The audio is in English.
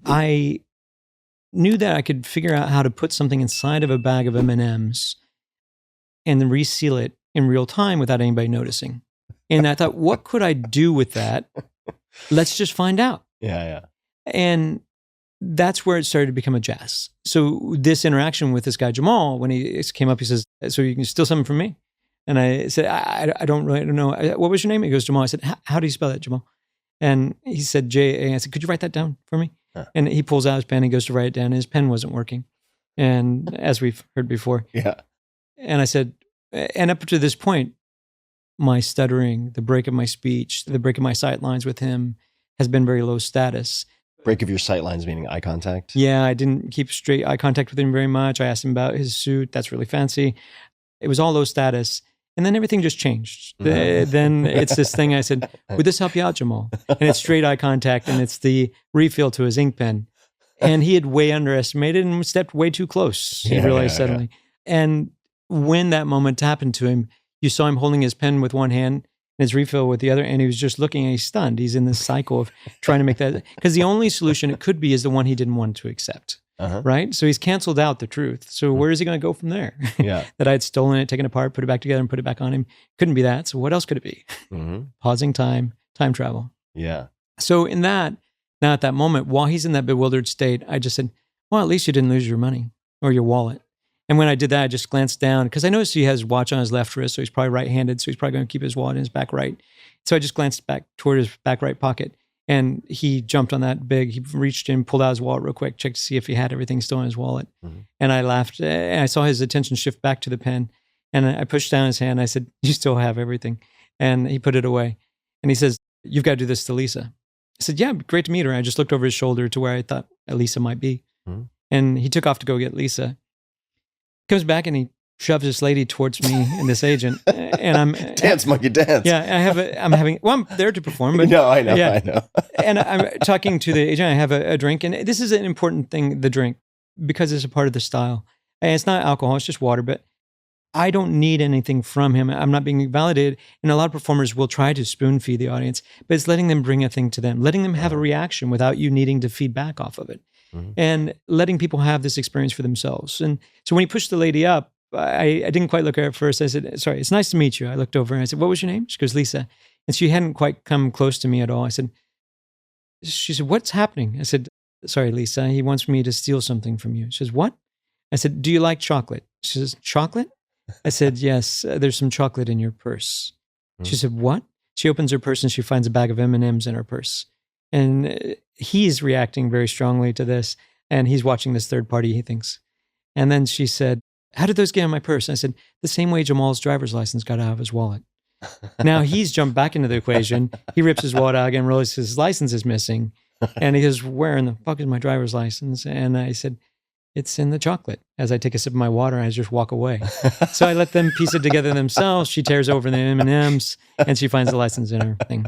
I knew that I could figure out how to put something inside of a bag of M&Ms and then reseal it in real time without anybody noticing. And I thought, what could I do with that? Let's just find out. Yeah. And that's where it started to become a jazz. So this interaction with this guy, Jamal, when he came up, he says, so you can steal something from me? And I said, I don't know. What was your name? He goes, Jamal. I said, how do you spell that, Jamal? And he said, J-A. I said, could you write that down for me? Huh. And he pulls out his pen. He goes to write it down. And his pen wasn't working. And as we've heard before. Yeah. And I said, and up to this point, my stuttering, the break of my speech, the break of my sight lines with him has been very low status. Break of your sight lines meaning eye contact? Yeah, I didn't keep straight eye contact with him very much. I asked him about his suit. That's really fancy. It was all low status. And then everything just changed. Then it's this thing I said, would this help you out, Jamal? And it's straight eye contact and it's the refill to his ink pen. And he had way underestimated and stepped way too close, he realized suddenly. And when that moment happened to him, you saw him holding his pen with one hand and his refill with the other, and he was just looking and he's stunned. He's in this cycle of trying to make that, because the only solution it could be is the one he didn't want to accept. Right? So he's canceled out the truth. So where is he going to go from there? Yeah. That I had stolen it, taken it apart, put it back together and put it back on him. Couldn't be that. So what else could it be? Pausing time travel. Yeah. So in that, now at that moment, while he's in that bewildered state, I just said, well, at least you didn't lose your money or your wallet. And when I did that, I just glanced down because I noticed he has his watch on his left wrist. So he's probably right-handed. So he's probably going to keep his wallet in his back right. So I just glanced back toward his back right pocket. And he jumped on that big, he reached in, pulled out his wallet real quick, checked to see if he had everything still in his wallet. And I laughed and I saw his attention shift back to the pen. And I pushed down his hand. I said, you still have everything. And he put it away. And he says, you've got to do this to Lisa. I said, yeah, great to meet her. I just looked over his shoulder to where I thought Lisa might be. And he took off to go get Lisa. Comes back and he shoves this lady towards me and this agent, and I'm dance, monkey dance. Yeah, I'm there to perform, but no, I know. And I'm talking to the agent. I have a drink, and this is an important thing, the drink, because it's a part of the style. And it's not alcohol; it's just water. But I don't need anything from him. I'm not being validated. And a lot of performers will try to spoon feed the audience, but it's letting them bring a thing to them, letting them have a reaction without you needing to feed back off of it. And letting people have this experience for themselves. And so when he pushed the lady up, I didn't quite look at her at first. I said, sorry, it's nice to meet you. I looked over and I said, what was your name? She goes, Lisa. And she hadn't quite come close to me at all. She said, what's happening? I said, sorry, Lisa, he wants me to steal something from you. She says, what? I said, do you like chocolate? She says, chocolate? I said, yes, there's some chocolate in your purse. She said, what? She opens her purse and she finds a bag of M&Ms in her purse. And he's reacting very strongly to this. And he's watching this third party, he thinks. And then she said, how did those get in my purse? And I said, the same way Jamal's driver's license got out of his wallet. Now he's jumped back into the equation. He rips his wallet out again, realizes his license is missing. And he goes, where in the fuck is my driver's license? And I said, it's in the chocolate. As I take a sip of my water, I just walk away. So I let them piece it together themselves. She tears over the M&Ms and she finds the license in her thing.